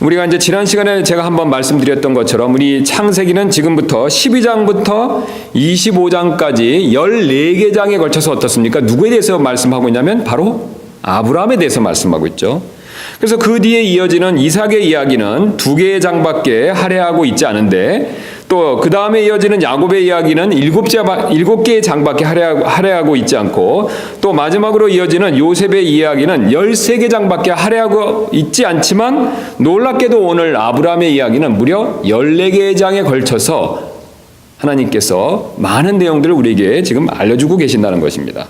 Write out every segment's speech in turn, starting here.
우리가 이제 지난 시간에 제가 한번 말씀드렸던 것처럼 우리 창세기는 지금부터 12장부터 25장까지 14개 장에 걸쳐서 어떻습니까? 누구에 대해서 말씀하고 있냐면 바로 아브라함에 대해서 말씀하고 있죠. 그래서 그 뒤에 이어지는 이삭의 이야기는 2개의 장밖에 할애하고 있지 않은데, 또 그 다음에 이어지는 야곱의 이야기는 7개의 장밖에 할애하고 있지 않고, 또 마지막으로 이어지는 요셉의 이야기는 13개 장밖에 할애하고 있지 않지만, 놀랍게도 오늘 아브라함의 이야기는 무려 14개의 장에 걸쳐서 하나님께서 많은 내용들을 우리에게 지금 알려주고 계신다는 것입니다.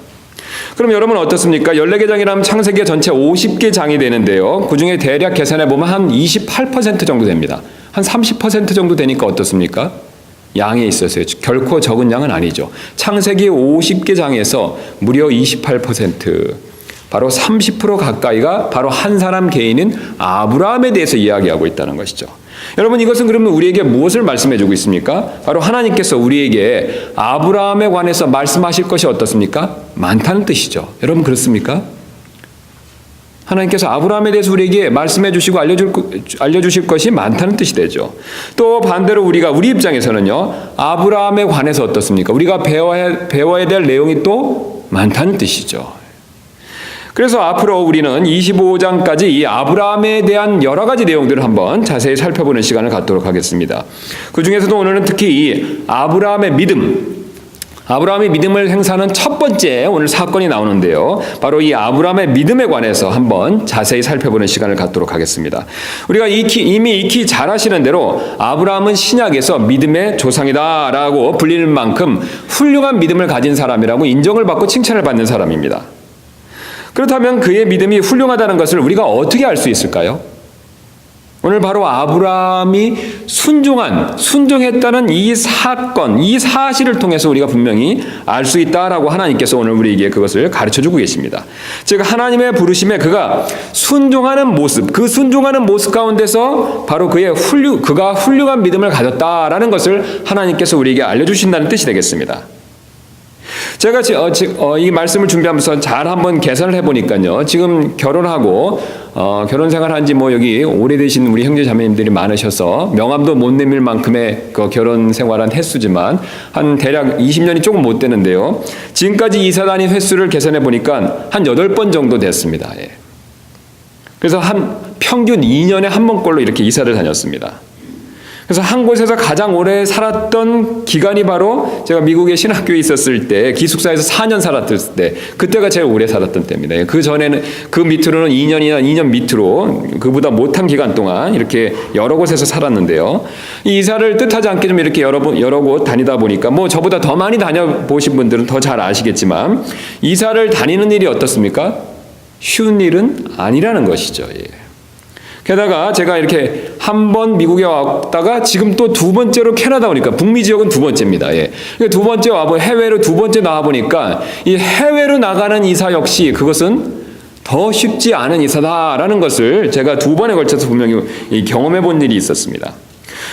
그럼 여러분 어떻습니까? 14개 장이라면 창세기가 전체 50개 장이 되는데요. 그 중에 대략 계산해 보면 한 28% 정도 됩니다. 한 30% 정도 되니까 어떻습니까? 양에 있어서요. 결코 적은 양은 아니죠. 창세기 50개 장에서 무려 28%, 바로 30% 가까이가 바로 한 사람 개인인 아브라함에 대해서 이야기하고 있다는 것이죠. 여러분, 이것은 그러면 우리에게 무엇을 말씀해 주고 있습니까? 바로 하나님께서 우리에게 아브라함에 관해서 말씀하실 것이 어떻습니까? 많다는 뜻이죠. 여러분 그렇습니까? 하나님께서 아브라함에 대해서 우리에게 말씀해 주시고 알려주실 것이 많다는 뜻이 되죠. 또 반대로 우리 입장에서는요, 아브라함에 관해서 어떻습니까? 우리가 배워야 될 내용이 또 많다는 뜻이죠. 그래서 앞으로 우리는 25장까지 이 아브라함에 대한 여러 가지 내용들을 한번 자세히 살펴보는 시간을 갖도록 하겠습니다. 그 중에서도 오늘은 특히 이 아브라함의 믿음을 행사하는 첫 번째 오늘 사건이 나오는데요. 바로 이 아브라함의 믿음에 관해서 한번 자세히 살펴보는 시간을 갖도록 하겠습니다. 우리가 이미 익히 잘 아시는 대로 아브라함은 신약에서 믿음의 조상이다라고 불리는 만큼 훌륭한 믿음을 가진 사람이라고 인정을 받고 칭찬을 받는 사람입니다. 그렇다면 그의 믿음이 훌륭하다는 것을 우리가 어떻게 알 수 있을까요? 오늘 바로 아브라함이 순종했다는 이 사건, 이 사실을 통해서 우리가 분명히 알 수 있다라고 하나님께서 오늘 우리에게 그것을 가르쳐주고 계십니다. 즉 하나님의 부르심에 그가 순종하는 모습, 그 순종하는 모습 가운데서 바로 그가 훌륭한 믿음을 가졌다라는 것을 하나님께서 우리에게 알려주신다는 뜻이 되겠습니다. 제가 이 말씀을 준비하면서 잘 한번 계산을 해보니까요. 지금 결혼하고 결혼 생활한 지 여기 오래되신 우리 형제 자매님들이 많으셔서 명함도 못 내밀 만큼의 그 결혼 생활한 횟수지만 한 대략 20년이 조금 못 되는데요. 지금까지 이사 다닌 횟수를 계산해 보니까 한 8번 정도 됐습니다. 예. 그래서 한 평균 2년에 한 번꼴로 이렇게 이사를 다녔습니다. 그래서 한 곳에서 가장 오래 살았던 기간이 바로 제가 미국의 신학교에 있었을 때 기숙사에서 4년 살았을 때, 그때가 제일 오래 살았던 때입니다. 그 전에는 그 밑으로는 2년이나 2년 밑으로 그보다 못한 기간 동안 이렇게 여러 곳에서 살았는데요. 이 이사를 뜻하지 않게 좀 이렇게 여러 곳 다니다 보니까 저보다 더 많이 다녀보신 분들은 더 잘 아시겠지만 이사를 다니는 일이 어떻습니까? 쉬운 일은 아니라는 것이죠. 예. 게다가 제가 이렇게 한 번 미국에 왔다가 지금 또 2번째로 캐나다 오니까 북미 지역은 2번째입니다. 예. 2번째 해외로 2번째 나와보니까 이 해외로 나가는 이사 역시 그것은 더 쉽지 않은 이사다라는 것을 제가 2번에 걸쳐서 분명히 경험해 본 일이 있었습니다.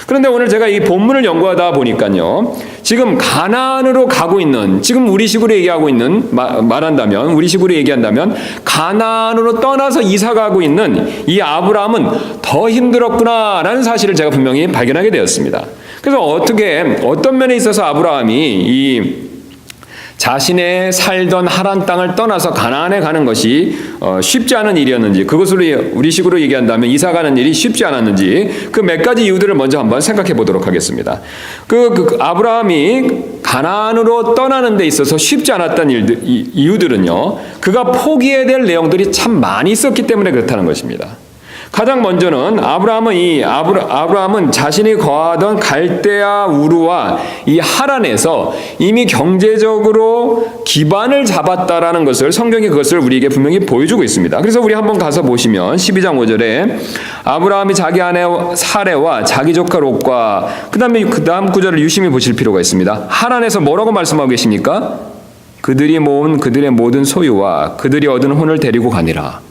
그런데 오늘 제가 이 본문을 연구하다 보니까요, 지금 가나안으로 가고 있는, 지금 우리 식으로 얘기한다면 가나안으로 떠나서 이사 가고 있는 이 아브라함은 더 힘들었구나라는 사실을 제가 분명히 발견하게 되었습니다. 그래서 어떤 면에 있어서 아브라함이 자신의 살던 하란 땅을 떠나서 가나안에 가는 것이 쉽지 않은 일이었는지, 그것으로 우리식으로 얘기한다면 이사 가는 일이 쉽지 않았는지, 그 몇 가지 이유들을 먼저 한번 생각해 보도록 하겠습니다. 아브라함이 가나안으로 떠나는 데 있어서 쉽지 않았던 이유들은요, 그가 포기해야 될 내용들이 참 많이 있었기 때문에 그렇다는 것입니다. 가장 먼저는 아브라함은 자신이 거하던 갈대아 우르와 이 하란에서 이미 경제적으로 기반을 잡았다라는 것을, 성경이 그것을 우리에게 분명히 보여주고 있습니다. 그래서 우리 한번 가서 보시면 12장 5절에 아브라함이 자기 아내 사레와 자기 조카 롯과 그 다음 구절을 유심히 보실 필요가 있습니다. 하란에서 뭐라고 말씀하고 계십니까? 그들이 모은 그들의 모든 소유와 그들이 얻은 혼을 데리고 가니라.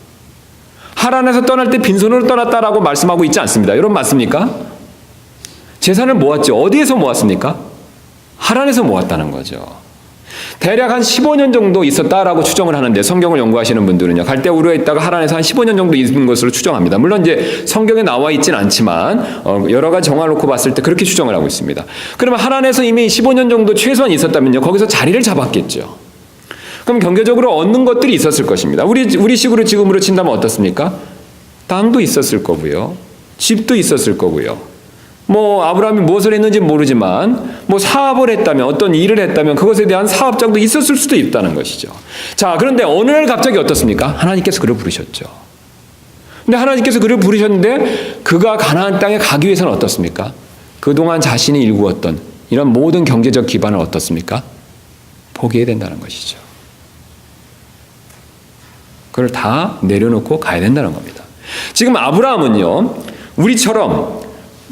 하란에서 떠날 때 빈손으로 떠났다라고 말씀하고 있지 않습니다. 여러분 맞습니까? 재산을 모았죠. 어디에서 모았습니까? 하란에서 모았다는 거죠. 대략 한 15년 정도 있었다라고 추정을 하는데 성경을 연구하시는 분들은요. 갈대우르에 있다가 하란에서 한 15년 정도 있는 것으로 추정합니다. 물론 이제 성경에 나와 있진 않지만 여러 가지 정황을 놓고 봤을 때 그렇게 추정을 하고 있습니다. 그러면 하란에서 이미 15년 정도 최소한 있었다면요. 거기서 자리를 잡았겠죠. 그럼 경제적으로 얻는 것들이 있었을 것입니다. 우리 식으로 지금으로 친다면 어떻습니까? 땅도 있었을 거고요. 집도 있었을 거고요. 뭐 아브라함이 무엇을 했는지 모르지만 뭐 사업을 했다면 어떤 일을 했다면 그것에 대한 사업장도 있었을 수도 있다는 것이죠. 자, 그런데 어느 날 갑자기 어떻습니까? 하나님께서 그를 부르셨죠. 근데 하나님께서 그를 부르셨는데 그가 가나안 땅에 가기 위해서는 어떻습니까? 그동안 자신이 일구었던 이런 모든 경제적 기반을 어떻습니까? 포기해야 된다는 것이죠. 그걸 다 내려놓고 가야 된다는 겁니다. 지금 아브라함은요, 우리처럼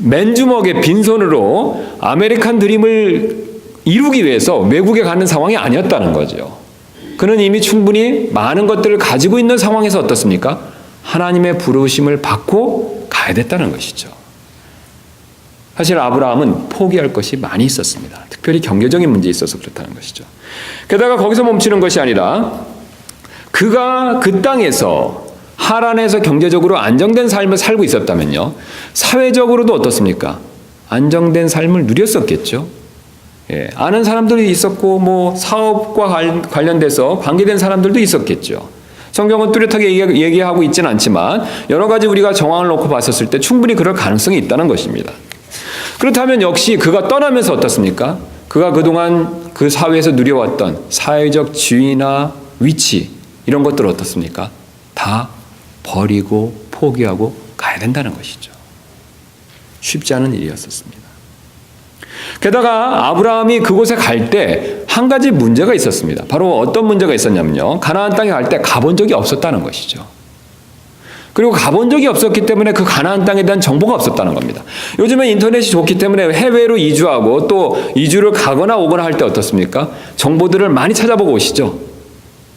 맨주먹에 빈손으로 아메리칸 드림을 이루기 위해서 외국에 가는 상황이 아니었다는 거죠. 그는 이미 충분히 많은 것들을 가지고 있는 상황에서 어떻습니까? 하나님의 부르심을 받고 가야 됐다는 것이죠. 사실 아브라함은 포기할 것이 많이 있었습니다. 특별히 경제적인 문제에 있어서 그렇다는 것이죠. 게다가 거기서 멈추는 것이 아니라 그가 그 땅에서 하란에서 경제적으로 안정된 삶을 살고 있었다면요. 사회적으로도 어떻습니까? 안정된 삶을 누렸었겠죠. 예, 아는 사람들이 있었고 뭐 사업과 관련돼서 관계된 사람들도 있었겠죠. 성경은 뚜렷하게 얘기하고 있지는 않지만 여러 가지 우리가 정황을 놓고 봤었을 때 충분히 그럴 가능성이 있다는 것입니다. 그렇다면 역시 그가 떠나면서 어떻습니까? 그가 그동안 그 사회에서 누려왔던 사회적 지위나 위치 이런 것들 어떻습니까? 다 버리고 포기하고 가야 된다는 것이죠. 쉽지 않은 일이었었습니다. 게다가 아브라함이 그곳에 갈 때 한 가지 문제가 있었습니다. 바로 어떤 문제가 있었냐면요. 가나안 땅에 갈 때 가본 적이 없었다는 것이죠. 그리고 가본 적이 없었기 때문에 그 가나안 땅에 대한 정보가 없었다는 겁니다. 요즘은 인터넷이 좋기 때문에 해외로 이주하고 또 이주를 가거나 오거나 할 때 어떻습니까? 정보들을 많이 찾아보고 오시죠.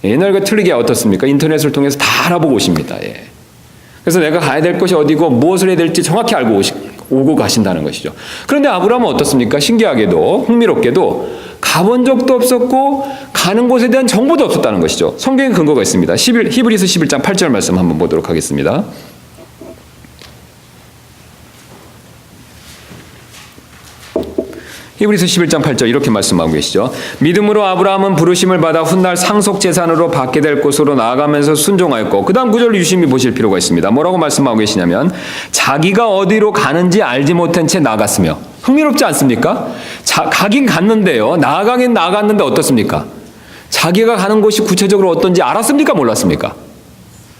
옛날과 틀리게 어떻습니까? 인터넷을 통해서 다 알아보고 오십니다. 예. 그래서 내가 가야 될 곳이 어디고 무엇을 해야 될지 정확히 알고 오고 가신다는 것이죠. 그런데 아브라함은 어떻습니까? 신기하게도 흥미롭게도 가본 적도 없었고 가는 곳에 대한 정보도 없었다는 것이죠. 성경에 근거가 있습니다. 히브리서 11장 8절 말씀 한번 보도록 하겠습니다. 히브리서 11장 8절 이렇게 말씀하고 계시죠. 믿음으로 아브라함은 부르심을 받아 훗날 상속재산으로 받게 될 곳으로 나아가면서 순종하였고, 그 다음 구절 유심히 보실 필요가 있습니다. 뭐라고 말씀하고 계시냐면 자기가 어디로 가는지 알지 못한 채 나갔으며. 흥미롭지 않습니까? 가긴 갔는데요. 나가긴 나갔는데 어떻습니까? 자기가 가는 곳이 구체적으로 어떤지 알았습니까? 몰랐습니까?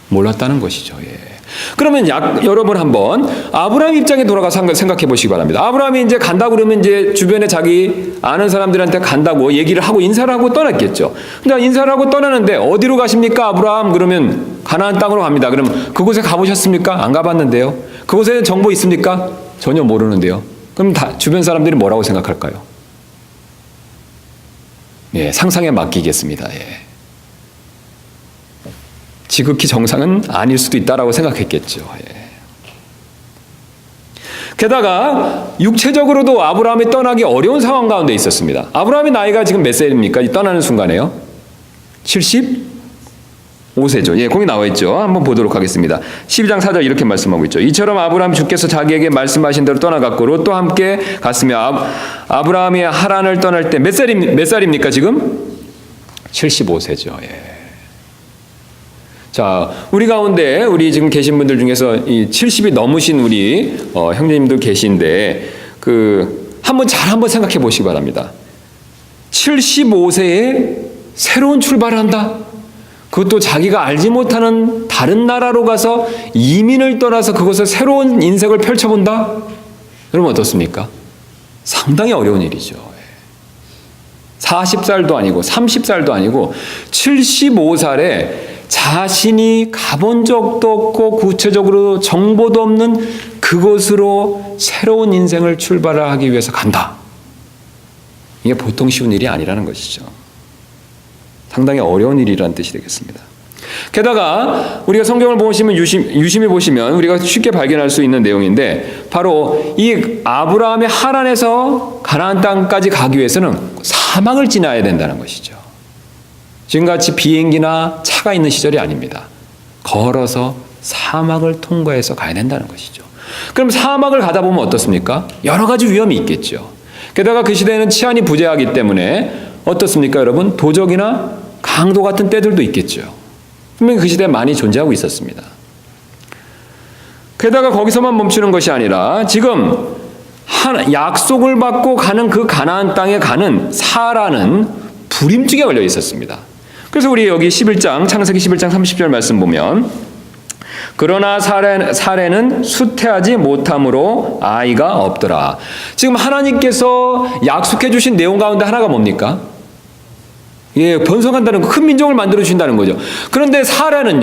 몰랐다는 것이죠. 예. 그러면 여러분 한번 아브라함 입장에 돌아가서 생각해 보시기 바랍니다. 아브라함이 이제 간다고 그러면 이제 주변에 자기 아는 사람들한테 간다고 얘기를 하고 인사를 하고 떠났겠죠. 근데 인사를 하고 떠나는데 어디로 가십니까? 아브라함 그러면 가나안 땅으로 갑니다. 그럼 그곳에 가보셨습니까? 안 가봤는데요. 그곳에 대한 정보 있습니까? 전혀 모르는데요. 그럼 주변 사람들이 뭐라고 생각할까요? 예, 상상에 맡기겠습니다. 예. 지극히 정상은 아닐 수도 있다라고 생각했겠죠. 예. 게다가 육체적으로도 아브라함이 떠나기 어려운 상황 가운데 있었습니다. 아브라함의 나이가 지금 몇 살입니까? 떠나는 순간에요. 75세죠. 예, 거기 나와 있죠. 한번 보도록 하겠습니다. 12장 4절 이렇게 말씀하고 있죠. 이처럼 아브라함 주께서 자기에게 말씀하신 대로 떠나갔고 롯도 함께 갔으며 아브라함이 하란을 떠날 때 몇 살입니까 지금? 75세죠. 예. 자, 우리 가운데 우리 지금 계신 분들 중에서 이 70이 넘으신 우리 형제님들 계신데 한번 생각해 보시기 바랍니다. 75세에 새로운 출발을 한다. 그것도 자기가 알지 못하는 다른 나라로 가서 이민을 떠나서 그곳에 새로운 인생을 펼쳐본다. 여러분 어떻습니까? 상당히 어려운 일이죠. 40살도 아니고 30살도 아니고 75살에 자신이 가본 적도 없고 구체적으로 정보도 없는 그곳으로 새로운 인생을 출발하기 위해서 간다. 이게 보통 쉬운 일이 아니라는 것이죠. 상당히 어려운 일이라는 뜻이 되겠습니다. 게다가 우리가 성경을 보시면 유심히 보시면 우리가 쉽게 발견할 수 있는 내용인데 바로 이 아브라함의 하란에서 가나안 땅까지 가기 위해서는 사막을 지나야 된다는 것이죠. 지금같이 비행기나 차가 있는 시절이 아닙니다. 걸어서 사막을 통과해서 가야 된다는 것이죠. 그럼 사막을 가다 보면 어떻습니까? 여러 가지 위험이 있겠죠. 게다가 그 시대에는 치안이 부재하기 때문에 어떻습니까, 여러분? 도적이나 강도 같은 때들도 있겠죠. 분명히 그 시대에 많이 존재하고 있었습니다. 게다가 거기서만 멈추는 것이 아니라 지금 약속을 받고 가는 그 가나안 땅에 가는 사라는 불임증에 걸려 있었습니다. 그래서 우리 여기 11장 창세기 11장 30절 말씀 보면 그러나 사례는 수태하지 못함으로 아이가 없더라. 지금 하나님께서 약속해 주신 내용 가운데 하나가 뭡니까? 번성한다는 큰 민족을 만들어 주신다는 거죠. 그런데 사라는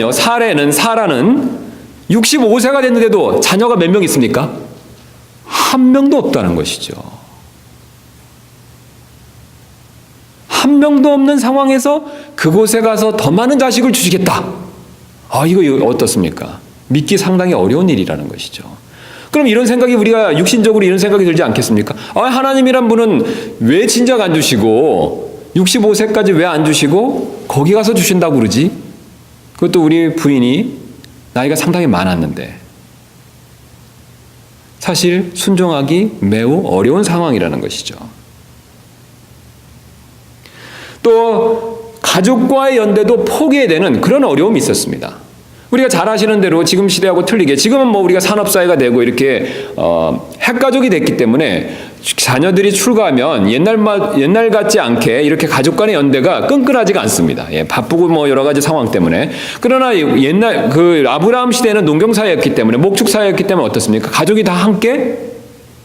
65세가 됐는데도 자녀가 몇 명 있습니까? 한 명도 없다는 것이죠. 한 명도 없는 상황에서 그곳에 가서 더 많은 자식을 주시겠다. 이거 어떻습니까? 믿기 상당히 어려운 일이라는 것이죠. 그럼 이런 생각이 우리가 육신적으로 이런 생각이 들지 않겠습니까? 하나님이란 분은 왜 진작 안 주시고 65세까지 왜 안 주시고 거기 가서 주신다고 그러지? 그것도 우리 부인이 나이가 상당히 많았는데 사실 순종하기 매우 어려운 상황이라는 것이죠. 또 가족과의 연대도 포기해야 되는 그런 어려움이 있었습니다. 우리가 잘 아시는 대로 지금 시대하고 틀리게 지금은 우리가 산업사회가 되고 이렇게 핵가족이 됐기 때문에 자녀들이 출가하면 옛날 같지 않게 이렇게 가족 간의 연대가 끈끈하지가 않습니다. 바쁘고 여러 가지 상황 때문에. 그러나 옛날 아브라함 시대에는 농경사회였기 때문에 목축사회였기 때문에 어떻습니까? 가족이 다 함께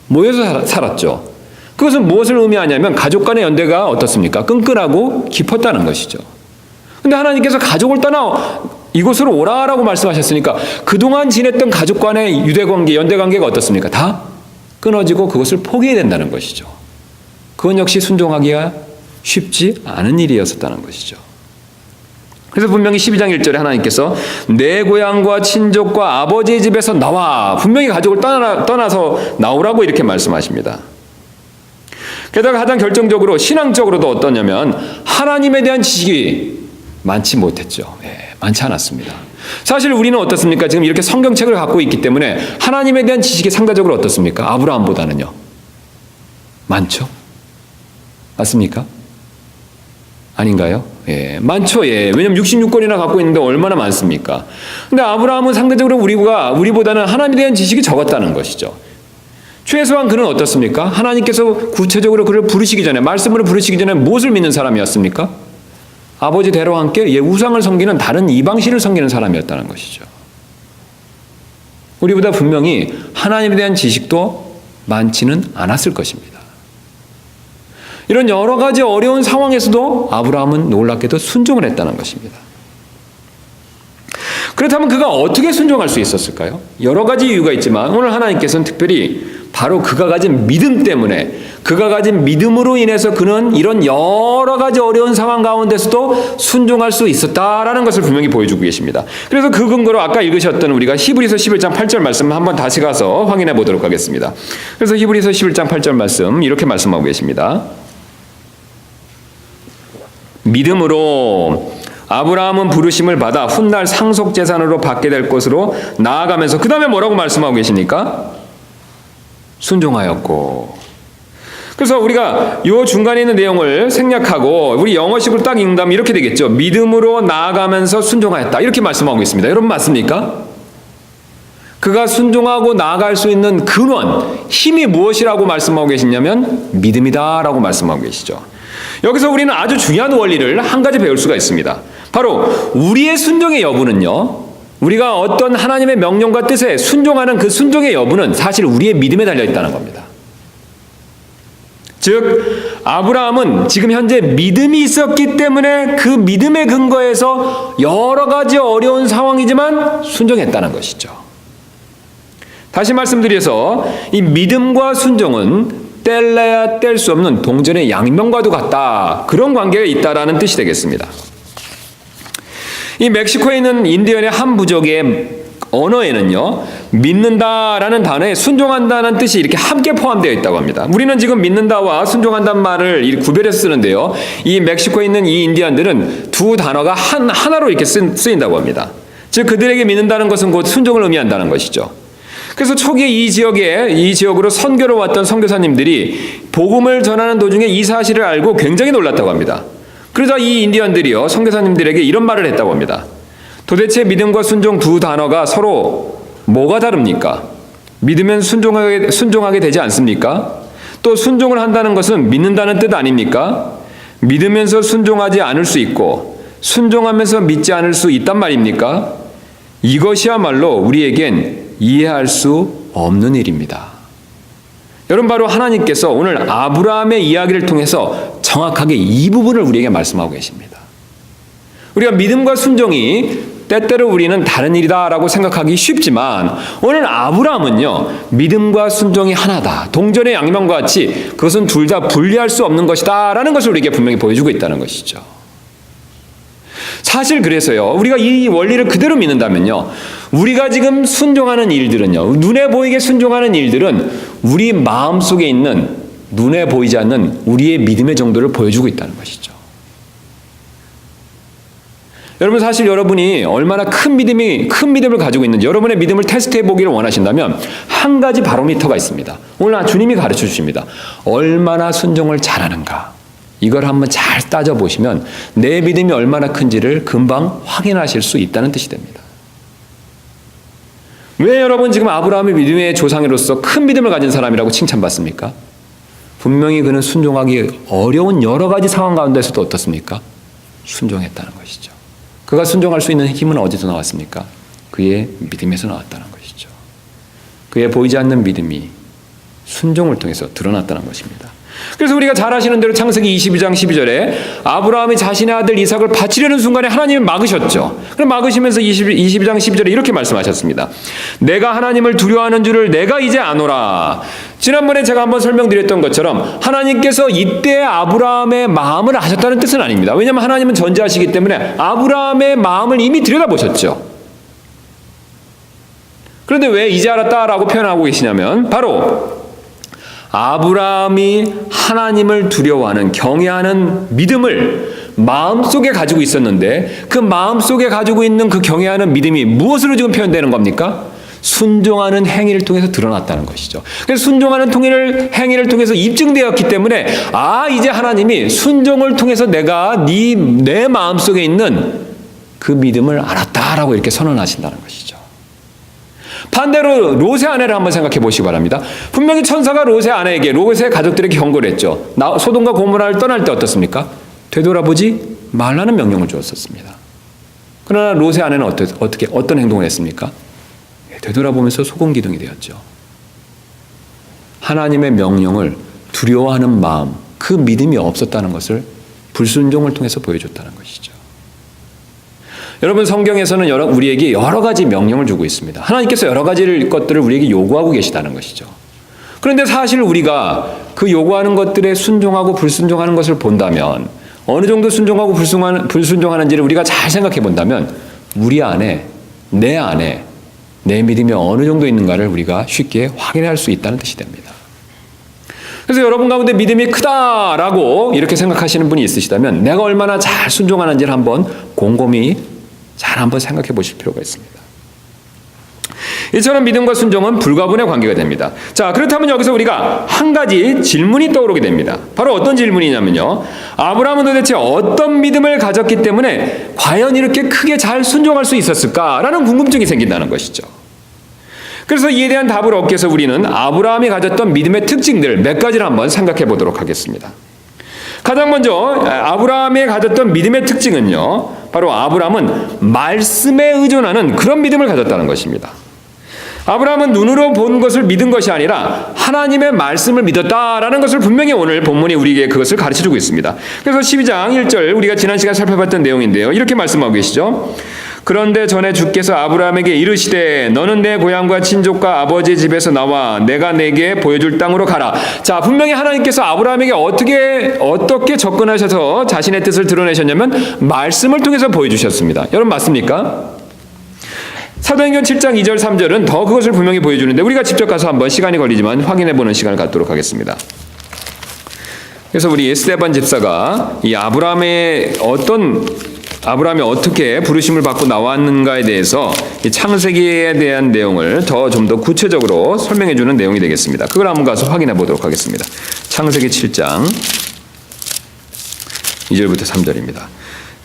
모여서 살았죠. 그것은 무엇을 의미하냐면 가족 간의 연대가 어떻습니까? 끈끈하고 깊었다는 것이죠. 근데 하나님께서 가족을 떠나 이곳으로 오라라고 말씀하셨으니까 그동안 지냈던 가족 간의 유대관계, 연대관계가 어떻습니까? 다 끊어지고 그것을 포기해야 된다는 것이죠. 그건 역시 순종하기가 쉽지 않은 일이었었다는 것이죠. 그래서 분명히 12장 1절에 하나님께서 내 고향과 친족과 아버지의 집에서 나와, 분명히 가족을 떠나서 나오라고 이렇게 말씀하십니다. 게다가 가장 결정적으로 신앙적으로도 어떠냐면 하나님에 대한 지식이 많지 못했죠. 많지 않았습니다. 사실 우리는 어떻습니까? 지금 이렇게 성경책을 갖고 있기 때문에 하나님에 대한 지식이 상대적으로 어떻습니까? 아브라함보다는요. 많죠? 맞습니까? 아닌가요? 많죠. 왜냐면 66권이나 갖고 있는데 얼마나 많습니까? 근데 아브라함은 상대적으로 우리보다는 하나님에 대한 지식이 적었다는 것이죠. 최소한 그는 어떻습니까? 하나님께서 구체적으로 그를 부르시기 전에, 말씀으로 부르시기 전에 무엇을 믿는 사람이었습니까? 아버지 대로와 함께 우상을 섬기는 다른 이방신을 섬기는 사람이었다는 것이죠. 우리보다 분명히 하나님에 대한 지식도 많지는 않았을 것입니다. 이런 여러 가지 어려운 상황에서도 아브라함은 놀랍게도 순종을 했다는 것입니다. 그렇다면 그가 어떻게 순종할 수 있었을까요? 여러 가지 이유가 있지만 오늘 하나님께서는 특별히 바로 그가 가진 믿음 때문에, 그가 가진 믿음으로 인해서 그는 이런 여러 가지 어려운 상황 가운데서도 순종할 수 있었다라는 것을 분명히 보여주고 계십니다. 그래서 그 근거로 아까 읽으셨던 우리가 히브리서 11장 8절 말씀 한번 다시 가서 확인해 보도록 하겠습니다. 그래서 히브리서 11장 8절 말씀 이렇게 말씀하고 계십니다. 믿음으로 아브라함은 부르심을 받아 훗날 상속재산으로 받게 될 것으로 나아가면서 그 다음에 뭐라고 말씀하고 계십니까? 순종하였고. 그래서 우리가 이 중간에 있는 내용을 생략하고 우리 영어식으로 딱 읽는다면 이렇게 되겠죠. 믿음으로 나아가면서 순종하였다. 이렇게 말씀하고 있습니다. 여러분 맞습니까? 그가 순종하고 나아갈 수 있는 근원, 힘이 무엇이라고 말씀하고 계시냐면 믿음이다라고 말씀하고 계시죠. 여기서 우리는 아주 중요한 원리를 한 가지 배울 수가 있습니다. 바로 우리의 순종의 여부는요, 우리가 어떤 하나님의 명령과 뜻에 순종하는 그 순종의 여부는 사실 우리의 믿음에 달려있다는 겁니다. 즉 아브라함은 지금 현재 믿음이 있었기 때문에 그 믿음의 근거에서 여러 가지 어려운 상황이지만 순종했다는 것이죠. 다시 말씀드려서 이 믿음과 순종은 뗄래야 뗄 수 없는 동전의 양면과도 같다, 그런 관계가 있다라는 뜻이 되겠습니다. 이 멕시코에 있는 인디언의 한 부족의 언어에는요, 믿는다라는 단어에 순종한다는 뜻이 이렇게 함께 포함되어 있다고 합니다. 우리는 지금 믿는다와 순종한다는 말을 구별해서 쓰는데요, 이 멕시코에 있는 이 인디안들은 두 단어가 하나로 이렇게 쓰인다고 합니다. 즉 그들에게 믿는다는 것은 곧 순종을 의미한다는 것이죠. 그래서 초기에 이 지역으로 선교를 왔던 선교사님들이 복음을 전하는 도중에 이 사실을 알고 굉장히 놀랐다고 합니다. 그러자 이 인디언들이요, 선교사님들에게 이런 말을 했다고 합니다. 도대체 믿음과 순종 두 단어가 서로 뭐가 다릅니까? 믿으면 순종하게 되지 않습니까? 또 순종을 한다는 것은 믿는다는 뜻 아닙니까? 믿으면서 순종하지 않을 수 있고 순종하면서 믿지 않을 수 있단 말입니까? 이것이야말로 우리에겐 이해할 수 없는 일입니다. 여러분, 바로 하나님께서 오늘 아브라함의 이야기를 통해서 정확하게 이 부분을 우리에게 말씀하고 계십니다. 우리가 믿음과 순종이 때때로 우리는 다른 일이다라고 생각하기 쉽지만 오늘 아브라함은요, 믿음과 순종이 하나다, 동전의 양면과 같이 그것은 둘 다 분리할 수 없는 것이다 라는 것을 우리에게 분명히 보여주고 있다는 것이죠. 사실 그래서요, 우리가 이 원리를 그대로 믿는다면요, 우리가 지금 순종하는 일들은요, 눈에 보이게 순종하는 일들은 우리 마음속에 있는 눈에 보이지 않는 우리의 믿음의 정도를 보여주고 있다는 것이죠. 여러분, 사실 여러분이 얼마나 큰 믿음을 가지고 있는지 여러분의 믿음을 테스트해 보기를 원하신다면 한 가지 바로미터가 있습니다. 오늘 주님이 가르쳐 주십니다. 얼마나 순종을 잘하는가, 이걸 한번 잘 따져보시면 내 믿음이 얼마나 큰지를 금방 확인하실 수 있다는 뜻이 됩니다. 왜 여러분 지금 아브라함의 믿음의 조상으로서 큰 믿음을 가진 사람이라고 칭찬받습니까? 분명히 그는 순종하기 어려운 여러 가지 상황 가운데서도 어떻습니까? 순종했다는 것이죠. 그가 순종할 수 있는 힘은 어디서 나왔습니까? 그의 믿음에서 나왔다는 것이죠. 그의 보이지 않는 믿음이 순종을 통해서 드러났다는 것입니다. 그래서 우리가 잘 아시는 대로 창세기 22장 12절에 아브라함이 자신의 아들 이삭을 바치려는 순간에 하나님이 막으셨죠. 그럼 막으시면서 22장 12절에 이렇게 말씀하셨습니다. 내가 하나님을 두려워하는 줄을 내가 이제 아노라. 지난번에 제가 한번 설명드렸던 것처럼 하나님께서 이때 아브라함의 마음을 아셨다는 뜻은 아닙니다. 왜냐하면 하나님은 전지하시기 때문에 아브라함의 마음을 이미 들여다보셨죠. 그런데 왜 이제 알았다라고 표현하고 계시냐면 바로 아브라함이 하나님을 두려워하는, 경외하는 믿음을 마음속에 가지고 있었는데 그 마음속에 가지고 있는 그 경외하는 믿음이 무엇으로 지금 표현되는 겁니까? 순종하는 행위를 통해서 드러났다는 것이죠. 그래서 순종하는 행위를 통해서 입증되었기 때문에 이제 하나님이 순종을 통해서 내가 내 마음속에 있는 그 믿음을 알았다라고 이렇게 선언하신다는 것이죠. 반대로 롯의 아내를 한번 생각해 보시기 바랍니다. 분명히 천사가 롯의 아내에게, 롯의 가족들에게 경고를 했죠. 소돔과 고모라를 떠날 때 어떻습니까? 되돌아보지 말라는 명령을 주었었습니다. 그러나 롯의 아내는 어떤 행동을 했습니까? 되돌아보면서 소금기둥이 되었죠. 하나님의 명령을 두려워하는 마음, 그 믿음이 없었다는 것을 불순종을 통해서 보여줬다는 것이죠. 여러분, 성경에서는 우리에게 여러 가지 명령을 주고 있습니다. 하나님께서 여러 가지 것들을 우리에게 요구하고 계시다는 것이죠. 그런데 사실 우리가 그 요구하는 것들에 순종하고 불순종하는 것을 본다면, 어느 정도 순종하고 불순종하는지를 우리가 잘 생각해 본다면 우리 안에, 내 믿음이 어느 정도 있는가를 우리가 쉽게 확인할 수 있다는 뜻이 됩니다. 그래서 여러분 가운데 믿음이 크다라고 이렇게 생각하시는 분이 있으시다면 내가 얼마나 잘 순종하는지를 한번 곰곰이 잘 한번 생각해 보실 필요가 있습니다. 이처럼 믿음과 순종은 불가분의 관계가 됩니다. 자, 그렇다면 여기서 우리가 한 가지 질문이 떠오르게 됩니다. 바로 어떤 질문이냐면요, 아브라함은 도대체 어떤 믿음을 가졌기 때문에 과연 이렇게 크게 잘 순종할 수 있었을까라는 궁금증이 생긴다는 것이죠. 그래서 이에 대한 답을 얻기 위해서 우리는 아브라함이 가졌던 믿음의 특징들 몇 가지를 한번 생각해 보도록 하겠습니다. 가장 먼저 아브라함이 가졌던 믿음의 특징은요, 바로 아브라함은 말씀에 의존하는 그런 믿음을 가졌다는 것입니다. 아브라함은 눈으로 본 것을 믿은 것이 아니라 하나님의 말씀을 믿었다라는 것을 분명히 오늘 본문이 우리에게 그것을 가르쳐주고 있습니다. 그래서 12장 1절 우리가 지난 시간 살펴봤던 내용인데요, 이렇게 말씀하고 계시죠. 그런데 전에 주께서 아브라함에게 이르시되 너는 내 고향과 친족과 아버지의 집에서 나와 내가 내게 보여줄 땅으로 가라. 자, 분명히 하나님께서 아브라함에게 어떻게 접근하셔서 자신의 뜻을 드러내셨냐면 말씀을 통해서 보여주셨습니다. 여러분, 맞습니까? 사도행전 7장 2절 3절은 더 그것을 분명히 보여주는데 우리가 직접 가서 한번 시간이 걸리지만 확인해보는 시간을 갖도록 하겠습니다. 그래서 우리 스데반 집사가 이 아브라함이 어떻게 부르심을 받고 나왔는가에 대해서 이 창세기에 대한 내용을 좀 더 구체적으로 설명해주는 내용이 되겠습니다. 그걸 한번 가서 확인해 보도록 하겠습니다. 창세기 7장 2절부터 3절입니다.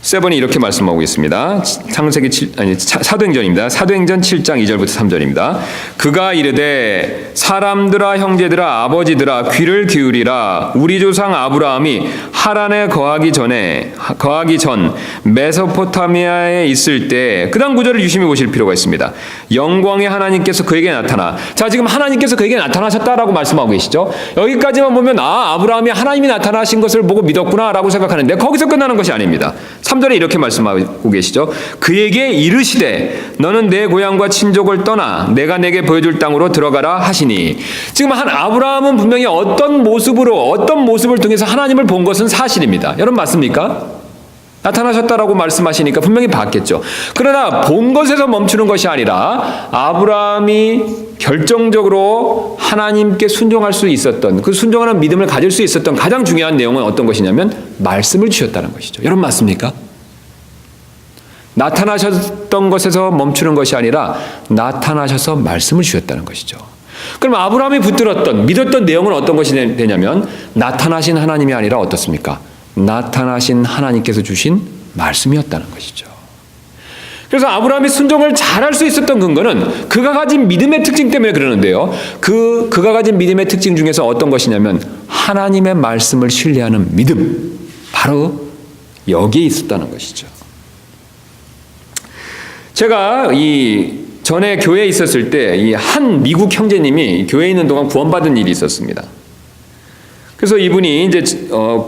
세번이 이렇게 말씀하고 있습니다. 사도행전입니다. 사도행전 7장 2절부터 3절입니다. 그가 이르되 사람들아 형제들아 아버지들아 귀를 기울이라. 우리 조상 아브라함이 하란에 거하기 전 메소포타미아에 있을 때, 그 다음 구절을 유심히 보실 필요가 있습니다. 영광의 하나님께서 그에게 나타나. 자, 지금 하나님께서 그에게 나타나셨다라고 말씀하고 계시죠. 여기까지만 보면 아브라함이 하나님이 나타나신 것을 보고 믿었구나라고 생각하는데 거기서 끝나는 것이 아닙니다. 3절에 이렇게 말씀하고 계시죠. 그에게 이르시되 너는 내 고향과 친족을 떠나 내가 내게 보여줄 땅으로 들어가라 하시니. 지금 아브라함은 분명히 어떤 모습을 통해서 하나님을 본 것은 사실입니다. 여러분 맞습니까? 나타나셨다라고 말씀하시니까 분명히 봤겠죠. 그러나 본 것에서 멈추는 것이 아니라 아브라함이 결정적으로 하나님께 순종할 수 있었던, 그 순종하는 믿음을 가질 수 있었던 가장 중요한 내용은 어떤 것이냐면 말씀을 주셨다는 것이죠. 여러분 맞습니까? 나타나셨던 것에서 멈추는 것이 아니라 나타나셔서 말씀을 주셨다는 것이죠. 그럼 아브라함이 붙들었던, 믿었던 내용은 어떤 것이 되냐면 나타나신 하나님이 아니라 어떻습니까? 나타나신 하나님께서 주신 말씀이었다는 것이죠. 그래서 아브라함이 순종을 잘할 수 있었던 근거는 그가 가진 믿음의 특징 때문에 그러는데요. 그가 가진 믿음의 특징 중에서 어떤 것이냐면 하나님의 말씀을 신뢰하는 믿음, 바로 여기에 있었다는 것이죠. 제가 전에 교회에 있었을 때 이 한 미국 형제님이 교회에 있는 동안 구원받은 일이 있었습니다. 그래서 이분이 이제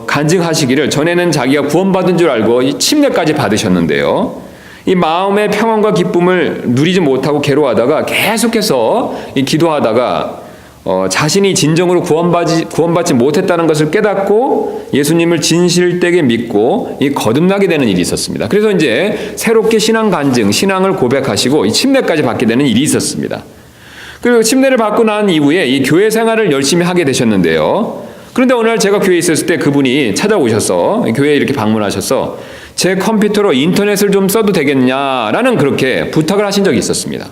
간증하시기를 전에는 자기가 구원받은 줄 알고 이 침례까지 받으셨는데요. 이 마음의 평안과 기쁨을 누리지 못하고 괴로워하다가 계속해서 기도하다가 자신이 진정으로 구원받지 못했다는 것을 깨닫고 예수님을 진실되게 믿고 거듭나게 되는 일이 있었습니다. 그래서 이제 새롭게 신앙 간증, 신앙을 고백하시고 이 침례까지 받게 되는 일이 있었습니다. 그리고 침례를 받고 난 이후에 이 교회 생활을 열심히 하게 되셨는데요. 그런데 어느 날 제가 교회에 있었을 때 그분이 찾아오셔서 교회에 이렇게 방문하셔서 제 컴퓨터로 인터넷을 좀 써도 되겠냐라는 그렇게 부탁을 하신 적이 있었습니다.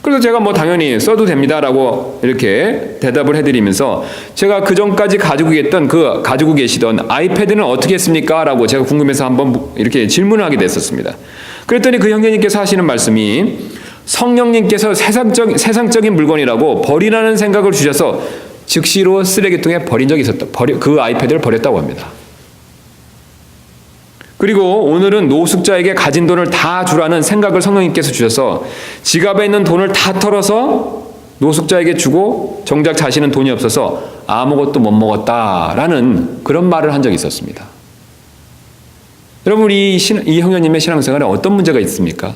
그래서 제가 당연히 써도 됩니다라고 이렇게 대답을 해드리면서 제가 그 전까지 가지고 계시던 아이패드는 어떻게 했습니까? 라고 제가 궁금해서 한번 이렇게 질문을 하게 됐었습니다. 그랬더니 그 형제님께서 하시는 말씀이 성령님께서 세상적인 물건이라고 버리라는 생각을 주셔서 즉시로 쓰레기통에 버린 적이 있었다. 그 아이패드를 버렸다고 합니다. 그리고 오늘은 노숙자에게 가진 돈을 다 주라는 생각을 성령님께서 주셔서 지갑에 있는 돈을 다 털어서 노숙자에게 주고 정작 자신은 돈이 없어서 아무것도 못 먹었다라는 그런 말을 한 적이 있었습니다. 여러분 이 형제님의 신앙생활에 어떤 문제가 있습니까?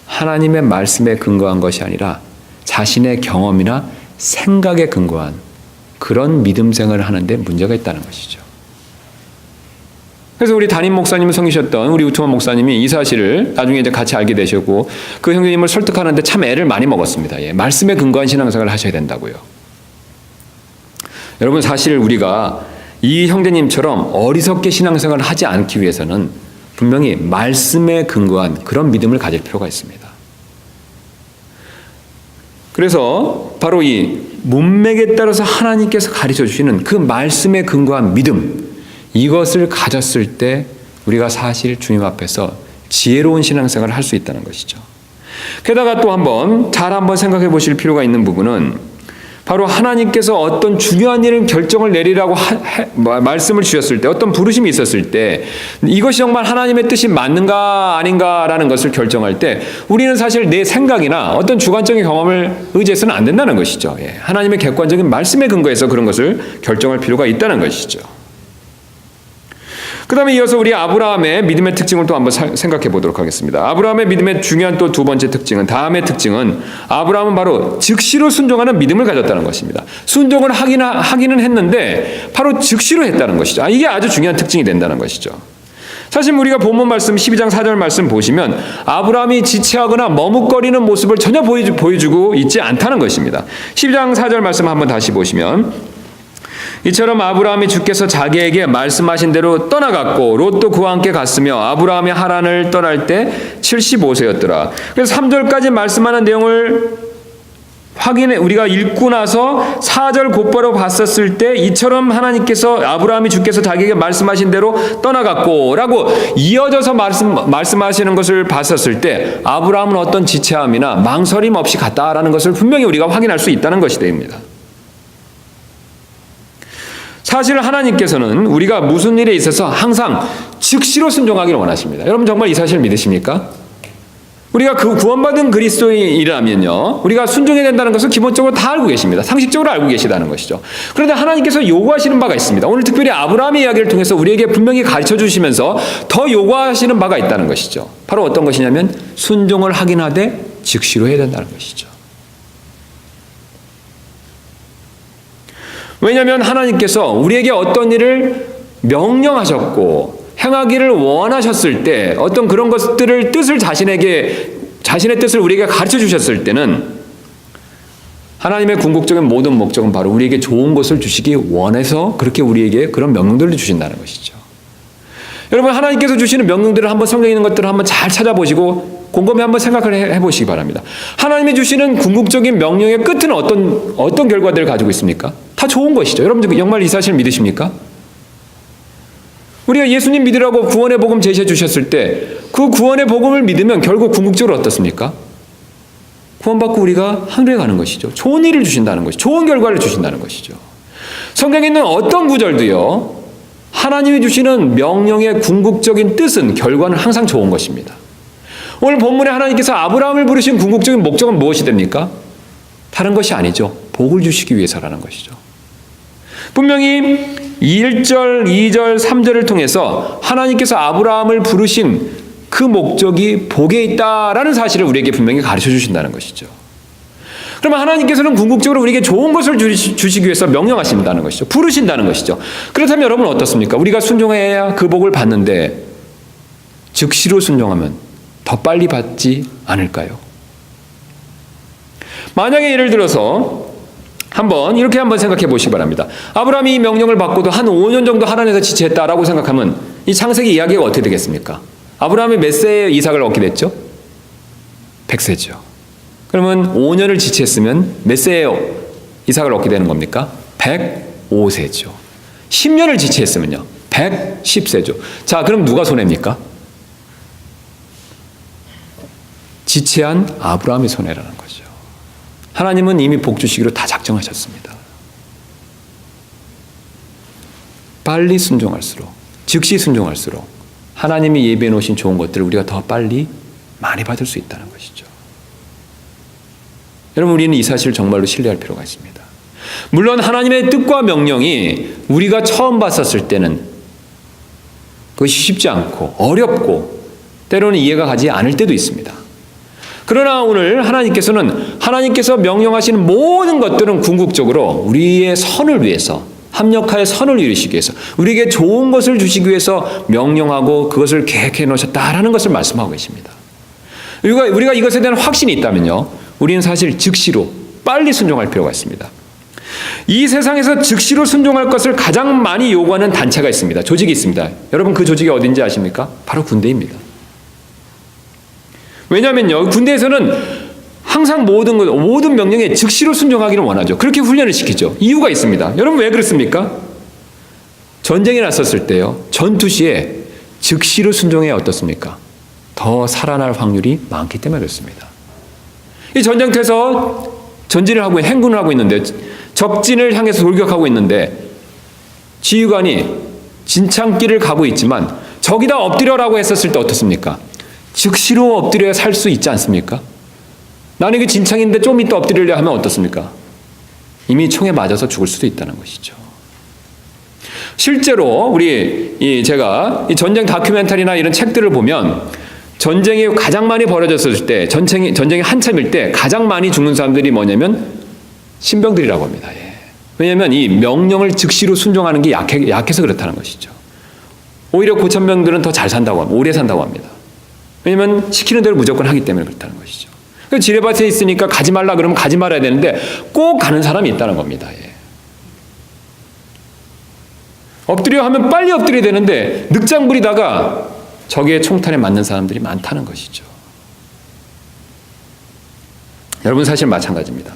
하나님의 말씀에 근거한 것이 아니라 자신의 경험이나 생각에 근거한 그런 믿음 생활을 하는데 문제가 있다는 것이죠. 그래서 우리 담임 목사님을 섬기셨던 우리 우트만 목사님이 이 사실을 나중에 이제 같이 알게 되셨고 그 형제님을 설득하는데 참 애를 많이 먹었습니다. 말씀에 근거한 신앙생활을 하셔야 된다고요. 여러분 사실 우리가 이 형제님처럼 어리석게 신앙생활을 하지 않기 위해서는 분명히 말씀에 근거한 그런 믿음을 가질 필요가 있습니다. 그래서 바로 이 문맥에 따라서 하나님께서 가르쳐 주시는 그 말씀에 근거한 믿음, 이것을 가졌을 때 우리가 사실 주님 앞에서 지혜로운 신앙생활을 할 수 있다는 것이죠. 게다가 또 한번 생각해 보실 필요가 있는 부분은 바로 하나님께서 어떤 중요한 일을 결정을 내리라고 말씀을 주셨을 때, 어떤 부르심이 있었을 때 이것이 정말 하나님의 뜻이 맞는가 아닌가라는 것을 결정할 때 우리는 사실 내 생각이나 어떤 주관적인 경험을 의지해서는 안 된다는 것이죠. 하나님의 객관적인 말씀에 근거해서 그런 것을 결정할 필요가 있다는 것이죠. 그 다음에 이어서 우리 아브라함의 믿음의 특징을 또 한번 생각해 보도록 하겠습니다. 아브라함의 믿음의 중요한 또 두 번째 특징은, 다음의 특징은 아브라함은 바로 즉시로 순종하는 믿음을 가졌다는 것입니다. 순종을 하기는 했는데 바로 즉시로 했다는 것이죠. 이게 아주 중요한 특징이 된다는 것이죠. 사실 우리가 본문 말씀 12장 4절 말씀 보시면 아브라함이 지체하거나 머뭇거리는 모습을 전혀 보여주고 있지 않다는 것입니다. 12장 4절 말씀 한번 다시 보시면 이처럼 아브라함이 주께서 자기에게 말씀하신 대로 떠나갔고 롯도 그와 함께 갔으며 아브라함이 하란을 떠날 때 75세였더라. 그래서 3절까지 말씀하는 내용을 우리가 읽고 나서 4절 곧바로 봤었을 때 이처럼 하나님께서 아브라함이 주께서 자기에게 말씀하신 대로 떠나갔고 라고 이어져서 말씀하시는 것을 봤었을 때 아브라함은 어떤 지체함이나 망설임 없이 갔다라는 것을 분명히 우리가 확인할 수 있다는 것이 됩니다. 사실 하나님께서는 우리가 무슨 일에 있어서 항상 즉시로 순종하기를 원하십니다. 여러분 정말 이 사실 믿으십니까? 우리가 그 구원받은 그리스도인이라면요, 우리가 순종해야 된다는 것을 기본적으로 다 알고 계십니다. 상식적으로 알고 계시다는 것이죠. 그런데 하나님께서 요구하시는 바가 있습니다. 오늘 특별히 아브라함의 이야기를 통해서 우리에게 분명히 가르쳐 주시면서 더 요구하시는 바가 있다는 것이죠. 바로 어떤 것이냐면 순종을 하긴 하되 즉시로 해야 된다는 것이죠. 왜냐하면 하나님께서 우리에게 어떤 일을 명령하셨고 행하기를 원하셨을 때 어떤 그런 것들을 자신의 뜻을 우리에게 가르쳐 주셨을 때는 하나님의 궁극적인 모든 목적은 바로 우리에게 좋은 것을 주시기 원해서 그렇게 우리에게 그런 명령들을 주신다는 것이죠. 여러분 하나님께서 주시는 명령들을 한번 성경에 있는 것들을 한번 잘 찾아보시고 곰곰이 한번 생각을 해보시기 바랍니다. 하나님이 주시는 궁극적인 명령의 끝은 어떤 결과들을 가지고 있습니까? 다 좋은 것이죠. 여러분 정말 이 사실 믿으십니까? 우리가 예수님 믿으라고 구원의 복음 제시해 주셨을 때 그 구원의 복음을 믿으면 결국 궁극적으로 어떻습니까? 구원받고 우리가 하늘에 가는 것이죠. 좋은 일을 주신다는 것이죠. 좋은 결과를 주신다는 것이죠. 성경에 있는 어떤 구절도요, 하나님이 주시는 명령의 궁극적인 뜻은 결과는 항상 좋은 것입니다. 오늘 본문에 하나님께서 아브라함을 부르신 궁극적인 목적은 무엇이 됩니까? 다른 것이 아니죠. 복을 주시기 위해서라는 것이죠. 분명히 1절, 2절, 3절을 통해서 하나님께서 아브라함을 부르신 그 목적이 복에 있다라는 사실을 우리에게 분명히 가르쳐 주신다는 것이죠. 그러면 하나님께서는 궁극적으로 우리에게 좋은 것을 주시기 위해서 명령하신다는 것이죠. 부르신다는 것이죠. 그렇다면 여러분 어떻습니까? 우리가 순종해야 그 복을 받는데 즉시로 순종하면 더 빨리 받지 않을까요? 만약에 예를 들어서 이렇게 한번 생각해 보시기 바랍니다. 아브라함이 이 명령을 받고도 한 5년 정도 하란에서 지체했다라고 생각하면 이 창세기 이야기가 어떻게 되겠습니까? 아브라함이 몇 세에 이삭을 얻게 됐죠? 100세죠. 그러면 5년을 지체했으면 몇 세에 이삭을 얻게 되는 겁니까? 105세죠. 10년을 지체했으면요? 110세죠. 자, 그럼 누가 손해입니까? 지체한 아브라함이 손해라는 거죠. 하나님은 이미 복 주시기로 다 작정하셨습니다. 빨리 순종할수록, 즉시 순종할수록 하나님이 예비해 놓으신 좋은 것들을 우리가 더 빨리 많이 받을 수 있다는 것이죠. 여러분 우리는 이 사실을 정말로 신뢰할 필요가 있습니다. 물론 하나님의 뜻과 명령이 우리가 처음 봤었을 때는 그것이 쉽지 않고 어렵고 때로는 이해가 가지 않을 때도 있습니다. 그러나 오늘 하나님께서 명령하시는 모든 것들은 궁극적으로 우리의 선을 위해서 합력하여 선을 이루시기 위해서 우리에게 좋은 것을 주시기 위해서 명령하고 그것을 계획해 놓으셨다라는 것을 말씀하고 계십니다. 우리가 이것에 대한 확신이 있다면요, 우리는 사실 즉시로 빨리 순종할 필요가 있습니다. 이 세상에서 즉시로 순종할 것을 가장 많이 요구하는 단체가 있습니다. 조직이 있습니다. 여러분 그 조직이 어딘지 아십니까? 바로 군대입니다. 왜냐하면요, 군대에서는 항상 모든 명령에 즉시로 순종하기를 원하죠. 그렇게 훈련을 시키죠. 이유가 있습니다. 여러분 왜 그렇습니까? 전쟁이 났었을 때요, 전투 시에 즉시로 순종해야 어떻습니까? 더 살아날 확률이 많기 때문에 그렇습니다. 이 전쟁터에서 전진을 하고 행군을 하고 있는데 적진을 향해서 돌격하고 있는데 지휘관이 진창길을 가고 있지만 저기다 엎드려라고 했었을 때 어떻습니까? 즉시로 엎드려야 살 수 있지 않습니까? 나는 이게 진창인데 좀 이따 엎드리려 하면 어떻습니까? 이미 총에 맞아서 죽을 수도 있다는 것이죠. 실제로 제가 이 전쟁 다큐멘터리나 이런 책들을 보면 전쟁이 가장 많이 벌어졌을 때, 전쟁이 한참일 때 가장 많이 죽는 사람들이 뭐냐면 신병들이라고 합니다. 왜냐하면 이 명령을 즉시로 순종하는 게 약해서 그렇다는 것이죠. 오히려 고천병들은 더 잘 산다고 합니다. 오래 산다고 합니다. 왜냐하면 시키는 대로 무조건 하기 때문에 그렇다는 것이죠. 지뢰밭에 있으니까 가지 말라 그러면 가지 말아야 되는데 꼭 가는 사람이 있다는 겁니다. 예. 엎드려 하면 빨리 엎드려야 되는데 늑장 부리다가 적의 총탄에 맞는 사람들이 많다는 것이죠. 여러분 사실 마찬가지입니다.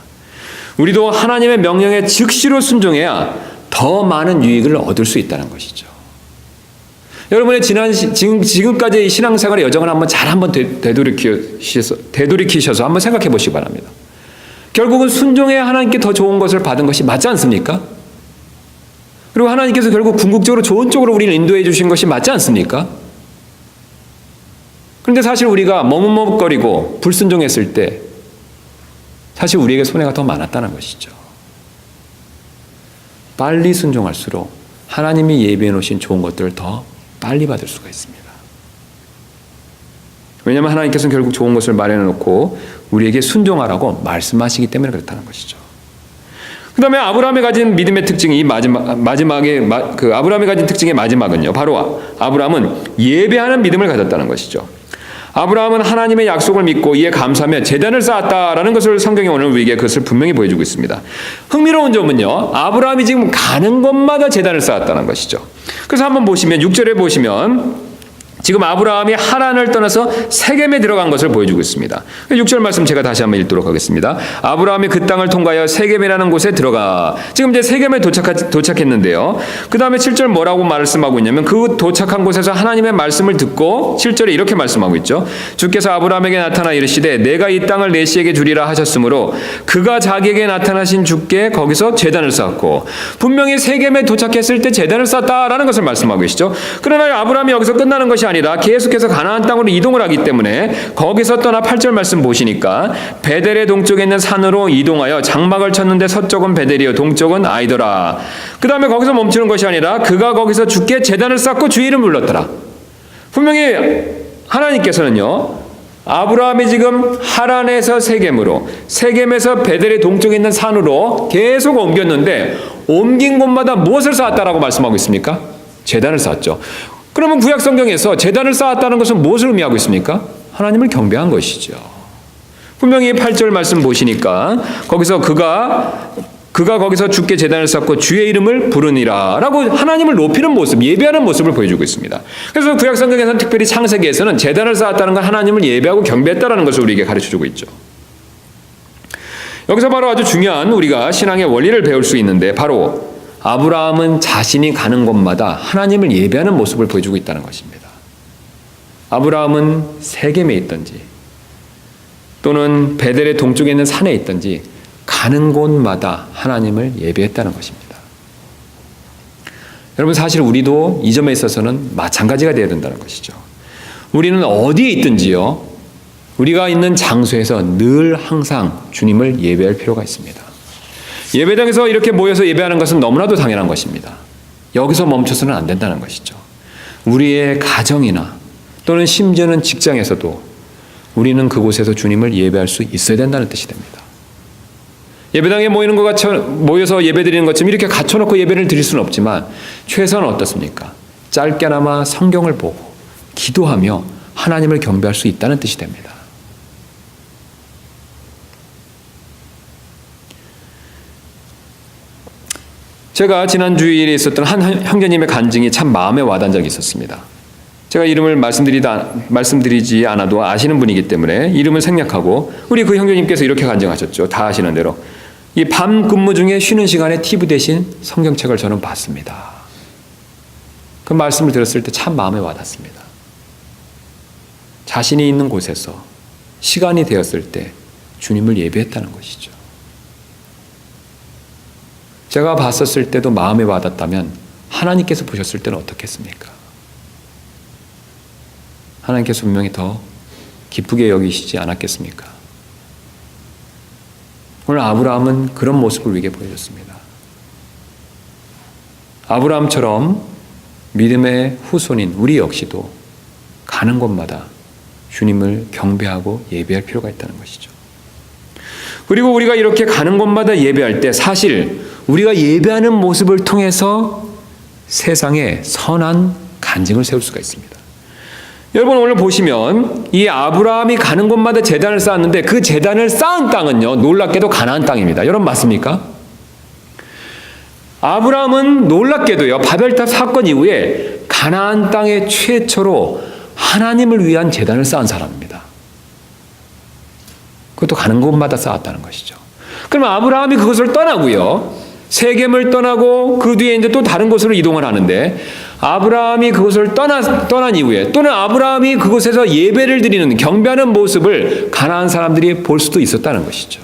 우리도 하나님의 명령에 즉시로 순종해야 더 많은 유익을 얻을 수 있다는 것이죠. 여러분의 지금까지의 신앙생활의 여정을 한번 되돌이키셔서 한번 생각해 보시기 바랍니다. 결국은 순종해야 하나님께 더 좋은 것을 받은 것이 맞지 않습니까? 그리고 하나님께서 결국 궁극적으로 좋은 쪽으로 우리를 인도해 주신 것이 맞지 않습니까? 그런데 사실 우리가 머뭇머뭇거리고 불순종했을 때 사실 우리에게 손해가 더 많았다는 것이죠. 빨리 순종할수록 하나님이 예비해 놓으신 좋은 것들을 더 빨리 받을 수가 있습니다. 왜냐하면 하나님께서는 결국 좋은 것을 마련해 놓고 우리에게 순종하라고 말씀하시기 때문에 그렇다는 것이죠. 그 다음에 아브라함이 가진 믿음의 특징이 아브라함이 가진 특징의 마지막은요. 바로 아브라함은 예배하는 믿음을 가졌다는 것이죠. 아브라함은 하나님의 약속을 믿고 이에 감사하며 제단을 쌓았다라는 것을 성경이 오늘 우리에게 그것을 분명히 보여주고 있습니다. 흥미로운 점은요. 아브라함이 지금 가는 곳마다 제단을 쌓았다는 것이죠. 그래서 한번 보시면 6절에 보시면 지금 아브라함이 하란을 떠나서 세겜에 들어간 것을 보여주고 있습니다. 6절 말씀 제가 다시 한번 읽도록 하겠습니다. 아브라함이 그 땅을 통과하여 세겜이라는 곳에 들어가. 지금 이제 세겜에 도착했는데요. 그 다음에 7절 뭐라고 말씀하고 있냐면 그 도착한 곳에서 하나님의 말씀을 듣고 7절에 이렇게 말씀하고 있죠. 주께서 아브라함에게 나타나 이르시되 내가 이 땅을 내 씨에게 주리라 하셨으므로 그가 자기에게 나타나신 주께 거기서 제단을 쌓았고, 분명히 세겜에 도착했을 때 제단을 쌓았다라는 것을 말씀하고 계시죠. 그러나 아브라함이 여기서 끝나는 것이 아니라 계속해서 가나안 땅으로 이동을 하기 때문에 거기서 떠나 8절 말씀 보시니까 베델의 동쪽에 있는 산으로 이동하여 장막을 쳤는데 서쪽은 베델이요 동쪽은 아이더라. 그 다음에 거기서 멈추는 것이 아니라 그가 거기서 주께 제단을 쌓고 주의 이름을 불렀더라. 분명히 하나님께서는요, 아브라함이 지금 하란에서 세겜으로, 세겜에서 베델의 동쪽에 있는 산으로 계속 옮겼는데 옮긴 곳마다 무엇을 쌓았다라고 말씀하고 있습니까? 제단을 쌓았죠. 그러면 구약 성경에서 제단을 쌓았다는 것은 무엇을 의미하고 있습니까? 하나님을 경배한 것이죠. 분명히 8절 말씀 보시니까 거기서 그가 거기서 주께 제단을 쌓고 주의 이름을 부르니라 라고 하나님을 높이는 모습, 예배하는 모습을 보여주고 있습니다. 그래서 구약 성경에서는 특별히 창세기에서는 제단을 쌓았다는 건 하나님을 예배하고 경배했다라는 것을 우리에게 가르쳐주고 있죠. 여기서 바로 아주 중요한 우리가 신앙의 원리를 배울 수 있는데, 바로 아브라함은 자신이 가는 곳마다 하나님을 예배하는 모습을 보여주고 있다는 것입니다. 아브라함은 세겜에 있든지 또는 베델의 동쪽에 있는 산에 있든지 가는 곳마다 하나님을 예배했다는 것입니다. 여러분 사실 우리도 이 점에 있어서는 마찬가지가 되어야 된다는 것이죠. 우리는 어디에 있든지요, 우리가 있는 장소에서 늘 항상 주님을 예배할 필요가 있습니다. 예배당에서 이렇게 모여서 예배하는 것은 너무나도 당연한 것입니다. 여기서 멈춰서는 안 된다는 것이죠. 우리의 가정이나 또는 심지어는 직장에서도 우리는 그곳에서 주님을 예배할 수 있어야 된다는 뜻이 됩니다. 예배당에 모여서 예배드리는 것처럼 이렇게 갖춰놓고 예배를 드릴 수는 없지만 최소한 어떻습니까? 짧게나마 성경을 보고 기도하며 하나님을 경배할 수 있다는 뜻이 됩니다. 제가 지난 주일에 있었던 한 형제님의 간증이 참 마음에 와닿은 적이 있었습니다. 제가 이름을 말씀드리지 않아도 아시는 분이기 때문에 이름을 생략하고, 우리 그 형제님께서 이렇게 간증하셨죠. 다 아시는 대로. 이 밤 근무 중에 쉬는 시간에 TV 대신 성경책을 저는 봤습니다. 그 말씀을 들었을 때 참 마음에 와닿습니다. 자신이 있는 곳에서 시간이 되었을 때 주님을 예배했다는 것이죠. 제가 봤었을 때도 마음에 와닿다면 하나님께서 보셨을 때는 어떻겠습니까? 하나님께서 분명히 더 기쁘게 여기시지 않았겠습니까? 오늘 아브라함은 그런 모습을 우리에게 보여줬습니다. 아브라함처럼 믿음의 후손인 우리 역시도 가는 곳마다 주님을 경배하고 예배할 필요가 있다는 것이죠. 그리고 우리가 이렇게 가는 곳마다 예배할 때 사실 우리가 예배하는 모습을 통해서 세상에 선한 간증을 세울 수가 있습니다. 여러분 오늘 보시면 이 아브라함이 가는 곳마다 제단을 쌓았는데 그 제단을 쌓은 땅은요 놀랍게도 가나안 땅입니다. 여러분 맞습니까? 아브라함은 놀랍게도요 바벨탑 사건 이후에 가나안 땅에 최초로 하나님을 위한 제단을 쌓은 사람입니다. 그것도 가는 곳마다 쌓았다는 것이죠. 그러면 아브라함이 그것을 떠나고요. 세겜을 떠나고 그 뒤에 이제 또 다른 곳으로 이동을 하는데 아브라함이 그것을 떠난 이후에 또는 아브라함이 그곳에서 예배를 드리는 경배하는 모습을 가나안 사람들이 볼 수도 있었다는 것이죠.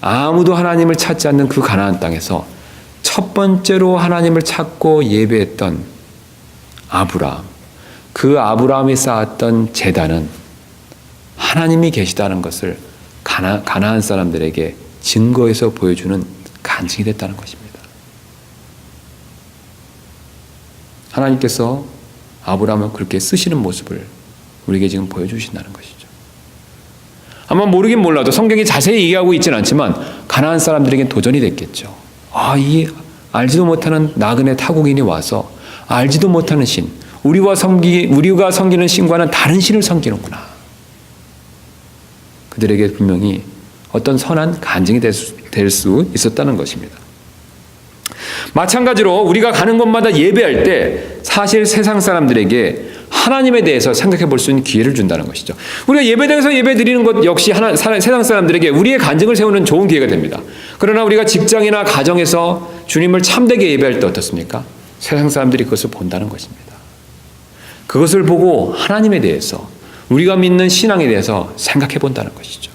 아무도 하나님을 찾지 않는 그 가나안 땅에서 첫 번째로 하나님을 찾고 예배했던 아브라함, 그 아브라함이 쌓았던 제단은 하나님이 계시다는 것을 가나안 사람들에게 증거해서 보여주는 간증이 됐다는 것입니다. 하나님께서 아브라함을 그렇게 쓰시는 모습을 우리에게 지금 보여주신다는 것이죠. 아마 모르긴 몰라도 성경이 자세히 얘기하고 있지는 않지만 가나안 사람들에겐 도전이 됐겠죠. 이 알지도 못하는 나그네 타국인이 와서 알지도 못하는 신, 우리가 섬기는 신과는 다른 신을 섬기는구나. 그들에게 분명히 어떤 선한 간증이 될 수 있었다는 것입니다. 마찬가지로 우리가 가는 곳마다 예배할 때 사실 세상 사람들에게 하나님에 대해서 생각해 볼 수 있는 기회를 준다는 것이죠. 우리가 예배당에서 예배 드리는 것 역시 세상 사람들에게 우리의 간증을 세우는 좋은 기회가 됩니다. 그러나 우리가 직장이나 가정에서 주님을 참되게 예배할 때 어떻습니까? 세상 사람들이 그것을 본다는 것입니다. 그것을 보고 하나님에 대해서 우리가 믿는 신앙에 대해서 생각해 본다는 것이죠.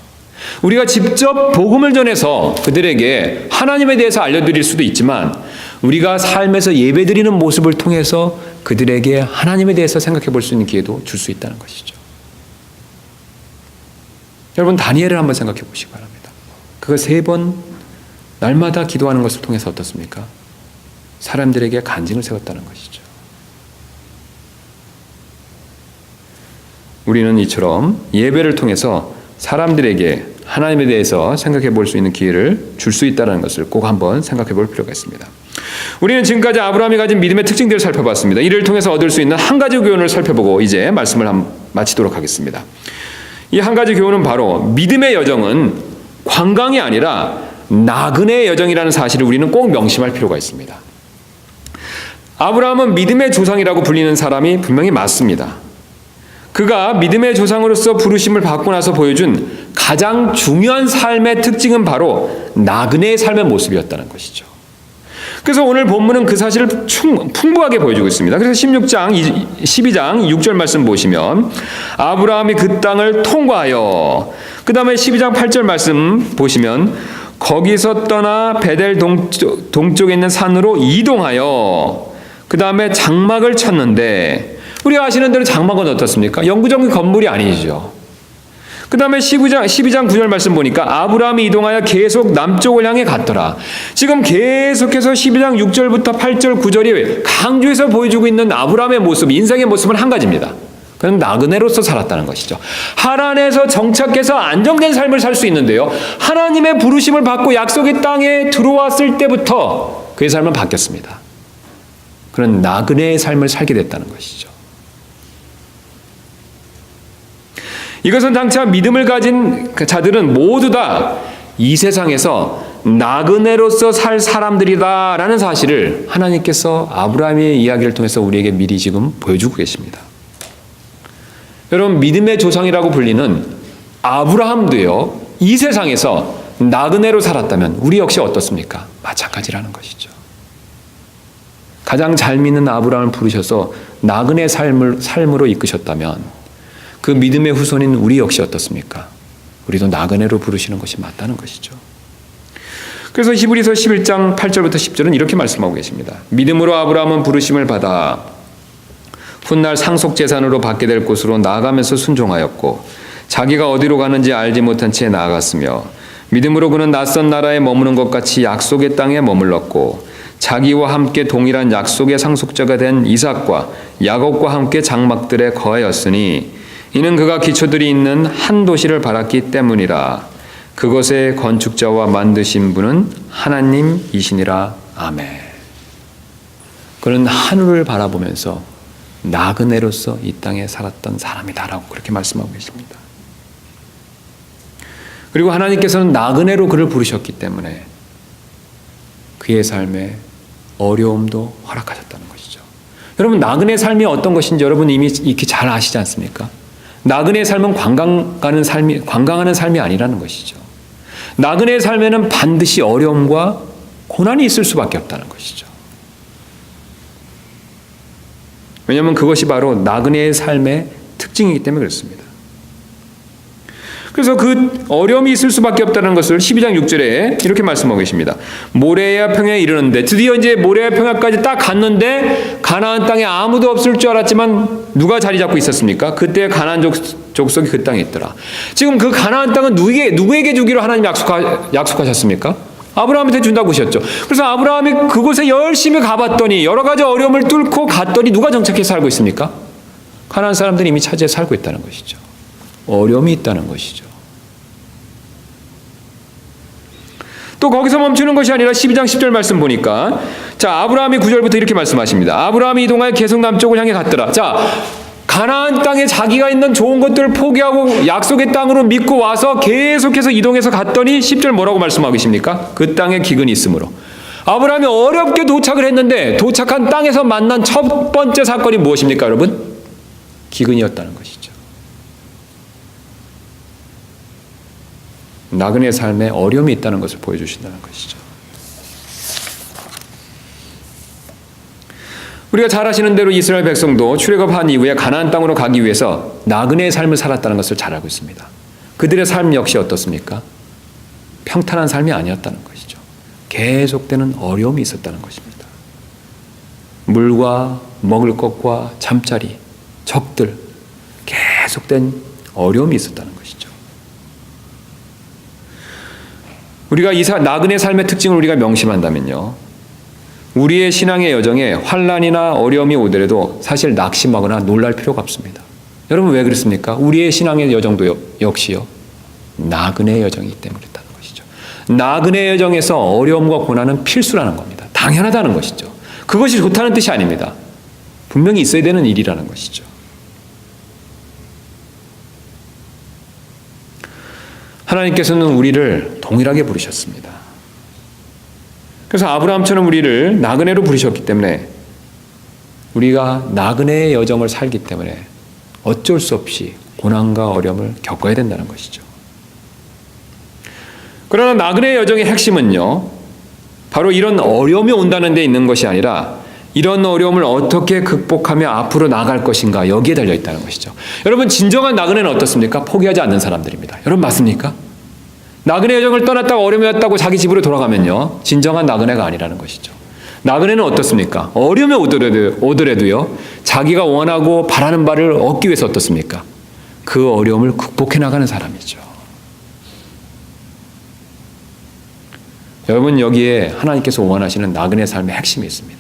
우리가 직접 복음을 전해서 그들에게 하나님에 대해서 알려드릴 수도 있지만 우리가 삶에서 예배드리는 모습을 통해서 그들에게 하나님에 대해서 생각해 볼 수 있는 기회도 줄 수 있다는 것이죠. 여러분 다니엘을 한번 생각해 보시기 바랍니다. 그가 3번 날마다 기도하는 것을 통해서 어떻습니까? 사람들에게 간증을 세웠다는 것이죠. 우리는 이처럼 예배를 통해서 사람들에게 하나님에 대해서 생각해 볼 수 있는 기회를 줄 수 있다는 것을 꼭 한번 생각해 볼 필요가 있습니다. 우리는 지금까지 아브라함이 가진 믿음의 특징들을 살펴봤습니다. 이를 통해서 얻을 수 있는 한 가지 교훈을 살펴보고 이제 말씀을 마치도록 하겠습니다. 이 한 가지 교훈은 바로 믿음의 여정은 관광이 아니라 나그네의 여정이라는 사실을 우리는 꼭 명심할 필요가 있습니다. 아브라함은 믿음의 조상이라고 불리는 사람이 분명히 맞습니다. 그가 믿음의 조상으로서 부르심을 받고 나서 보여준 가장 중요한 삶의 특징은 바로 나그네의 삶의 모습이었다는 것이죠. 그래서 오늘 본문은 그 사실을 풍부하게 보여주고 있습니다. 그래서 12장 6절 말씀 보시면 아브라함이 그 땅을 통과하여 그 다음에 12장 8절 말씀 보시면 거기서 떠나 베델 동쪽에 있는 산으로 이동하여 그 다음에 장막을 쳤는데 우리가 아시는 대로 장막은 어떻습니까? 영구적인 건물이 아니죠. 그 다음에 12장 9절 말씀 보니까 아브라함이 이동하여 계속 남쪽을 향해 갔더라. 지금 계속해서 12장 6절부터 8절 9절이 강조해서 보여주고 있는 아브라함의 모습, 인생의 모습은 한 가지입니다. 그는 나그네로서 살았다는 것이죠. 하란에서 정착해서 안정된 삶을 살 수 있는데요. 하나님의 부르심을 받고 약속의 땅에 들어왔을 때부터 그의 삶은 바뀌었습니다. 그는 나그네의 삶을 살게 됐다는 것이죠. 이것은 장차 믿음을 가진 자들은 모두 다 이 세상에서 나그네로서 살 사람들이다라는 사실을 하나님께서 아브라함의 이야기를 통해서 우리에게 미리 지금 보여주고 계십니다. 여러분 믿음의 조상이라고 불리는 아브라함도요. 이 세상에서 나그네로 살았다면 우리 역시 어떻습니까? 마찬가지라는 것이죠. 가장 잘 믿는 아브라함을 부르셔서 나그네 삶으로 이끄셨다면 그 믿음의 후손인 우리 역시 어떻습니까? 우리도 나그네로 부르시는 것이 맞다는 것이죠. 그래서 히브리서 11장 8절부터 10절은 이렇게 말씀하고 계십니다. 믿음으로 아브라함은 부르심을 받아 훗날 상속재산으로 받게 될 곳으로 나아가면서 순종하였고 자기가 어디로 가는지 알지 못한 채 나아갔으며 믿음으로 그는 낯선 나라에 머무는 것 같이 약속의 땅에 머물렀고 자기와 함께 동일한 약속의 상속자가 된 이삭과 야곱과 함께 장막들에 거하였으니 이는 그가 기초들이 있는 한 도시를 바랐기 때문이라. 그것의 건축자와 만드신 분은 하나님이시니라. 아멘. 그는 하늘을 바라보면서 나그네로서 이 땅에 살았던 사람이다라고 그렇게 말씀하고 계십니다. 그리고 하나님께서는 나그네로 그를 부르셨기 때문에 그의 삶에 어려움도 허락하셨다는 것이죠. 여러분, 나그네 삶이 어떤 것인지 여러분 이미 익히 잘 아시지 않습니까? 나그네의 삶은 관광하는 삶이 아니라는 것이죠. 나그네의 삶에는 반드시 어려움과 고난이 있을 수밖에 없다는 것이죠. 왜냐하면 그것이 바로 나그네의 삶의 특징이기 때문에 그렇습니다. 그래서 그 어려움이 있을 수밖에 없다는 것을 12장 6절에 이렇게 말씀하고 계십니다. 모레야 평야에 이르는데, 드디어 이제 모레야 평야까지 딱 갔는데 가나안 땅에 아무도 없을 줄 알았지만 누가 자리 잡고 있었습니까? 그때 가나안 족속이 그 땅에 있더라. 지금 그 가나안 땅은 누구에게 주기로 하나님 약속하셨습니까? 아브라함한테 준다고 하셨죠. 그래서 아브라함이 그곳에 열심히 가봤더니 여러 가지 어려움을 뚫고 갔더니 누가 정착해서 살고 있습니까? 가나안 사람들이 이미 차지해 살고 있다는 것이죠. 어려움이 있다는 것이죠. 또 거기서 멈추는 것이 아니라 12장 10절 말씀 보니까, 자, 아브라함이 9절부터 이렇게 말씀하십니다. 아브라함이 이동하여 계속 남쪽을 향해 갔더라. 자, 가나안 땅에 자기가 있는 좋은 것들을 포기하고 약속의 땅으로 믿고 와서 계속해서 이동해서 갔더니 10절 뭐라고 말씀하고 계십니까? 그 땅에 기근이 있으므로. 아브라함이 어렵게 도착을 했는데 도착한 땅에서 만난 첫 번째 사건이 무엇입니까, 여러분? 기근이었다는 것이죠. 나그네 삶에 어려움이 있다는 것을 보여주신다는 것이죠. 우리가 잘 아시는 대로 이스라엘 백성도 출애굽한 이후에 가나안 땅으로 가기 위해서 나그네의 삶을 살았다는 것을 잘 알고 있습니다. 그들의 삶 역시 어떻습니까? 평탄한 삶이 아니었다는 것이죠. 계속되는 어려움이 있었다는 것입니다. 물과 먹을 것과 잠자리, 적들, 계속된 어려움이 있었다는 것이죠. 우리가 이 나그네 삶의 특징을 우리가 명심한다면요, 우리의 신앙의 여정에 환난이나 어려움이 오더라도 사실 낙심하거나 놀랄 필요가 없습니다. 여러분, 왜 그렇습니까? 우리의 신앙의 여정도 역시요, 나그네 여정이기 때문에 그렇다는 것이죠. 나그네 여정에서 어려움과 고난은 필수라는 겁니다. 당연하다는 것이죠. 그것이 좋다는 뜻이 아닙니다. 분명히 있어야 되는 일이라는 것이죠. 하나님께서는 우리를 동일하게 부르셨습니다. 그래서 아브라함처럼 우리를 나그네로 부르셨기 때문에 우리가 나그네의 여정을 살기 때문에 어쩔 수 없이 고난과 어려움을 겪어야 된다는 것이죠. 그러나 나그네의 여정의 핵심은요, 바로 이런 어려움이 온다는 데 있는 것이 아니라 이런 어려움을 어떻게 극복하며 앞으로 나갈 것인가, 여기에 달려 있다는 것이죠. 여러분, 진정한 나그네는 어떻습니까? 포기하지 않는 사람들입니다. 여러분, 맞습니까? 나그네 여정을 떠났다가 어려움이 왔다고 자기 집으로 돌아가면요, 진정한 나그네가 아니라는 것이죠. 나그네는 어떻습니까? 어려움이 오더라도요, 자기가 원하고 바라는 바를 얻기 위해서 어떻습니까? 그 어려움을 극복해 나가는 사람이죠. 여러분, 여기에 하나님께서 원하시는 나그네 삶의 핵심이 있습니다.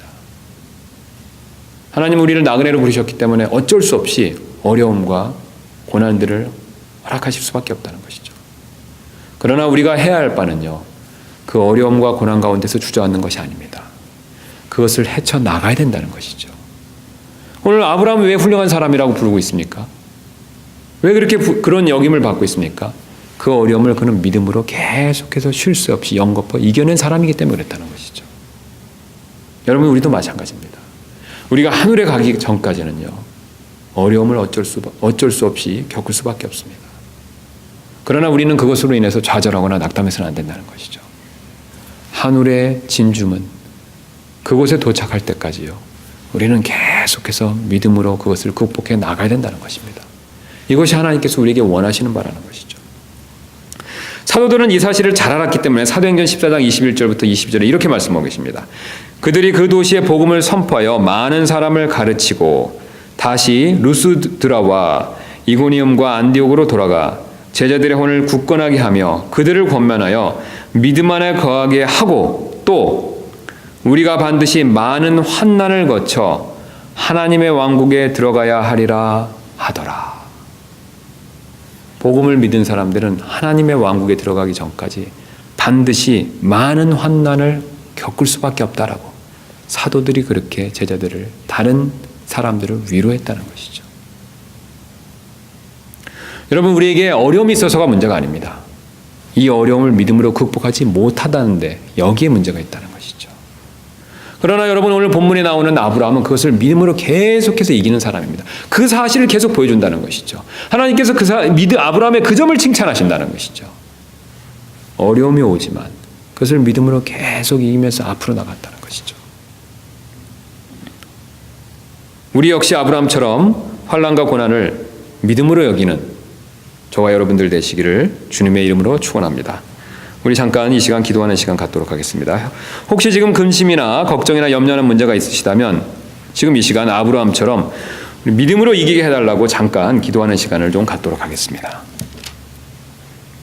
하나님 우리를 나그네로 부르셨기 때문에 어쩔 수 없이 어려움과 고난들을 허락하실 수밖에 없다는 것이죠. 그러나 우리가 해야 할 바는요, 그 어려움과 고난 가운데서 주저앉는 것이 아닙니다. 그것을 헤쳐나가야 된다는 것이죠. 오늘 아브라함은 왜 훌륭한 사람이라고 부르고 있습니까? 왜 그렇게 그런 여김을 받고 있습니까? 그 어려움을 그는 믿음으로 계속해서 쉴 수 없이 연거푸 이겨낸 사람이기 때문에 그랬다는 것이죠. 여러분, 우리도 마찬가지입니다. 우리가 하늘에 가기 전까지는요, 어려움을 어쩔 수 없이 겪을 수밖에 없습니다. 그러나 우리는 그것으로 인해서 좌절하거나 낙담해서는 안 된다는 것이죠. 하늘의 진주문, 그곳에 도착할 때까지요, 우리는 계속해서 믿음으로 그것을 극복해 나가야 된다는 것입니다. 이것이 하나님께서 우리에게 원하시는 바라는 것이죠. 사도들은 이 사실을 잘 알았기 때문에 사도행전 14장 21절부터 22절에 이렇게 말씀하고 계십니다. 그들이 그 도시에 복음을 선포하여 많은 사람을 가르치고 다시 루스드라와 이고니움과 안디옥으로 돌아가 제자들의 혼을 굳건하게 하며 그들을 권면하여 믿음 안에 거하게 하고, 또 우리가 반드시 많은 환난을 거쳐 하나님의 왕국에 들어가야 하리라 하더라. 복음을 믿은 사람들은 하나님의 왕국에 들어가기 전까지 반드시 많은 환난을 겪을 수밖에 없다라고 사도들이 그렇게 제자들을, 다른 사람들을 위로했다는 것이죠. 여러분, 우리에게 어려움이 있어서가 문제가 아닙니다. 이 어려움을 믿음으로 극복하지 못하다는데 여기에 문제가 있다는 것이죠. 그러나 여러분, 오늘 본문에 나오는 아브라함은 그것을 믿음으로 계속해서 이기는 사람입니다. 그 사실을 계속 보여준다는 것이죠. 하나님께서 아브라함의 그 점을 칭찬하신다는 것이죠. 어려움이 오지만 그것을 믿음으로 계속 이기면서 앞으로 나갔다는 것이죠. 우리 역시 아브라함처럼 환난과 고난을 믿음으로 여기는 저와 여러분들 되시기를 주님의 이름으로 축원합니다. 우리 잠깐 이 시간 기도하는 시간 갖도록 하겠습니다. 혹시 지금 근심이나 걱정이나 염려하는 문제가 있으시다면 지금 이 시간 아브라함처럼 믿음으로 이기게 해달라고 잠깐 기도하는 시간을 좀 갖도록 하겠습니다.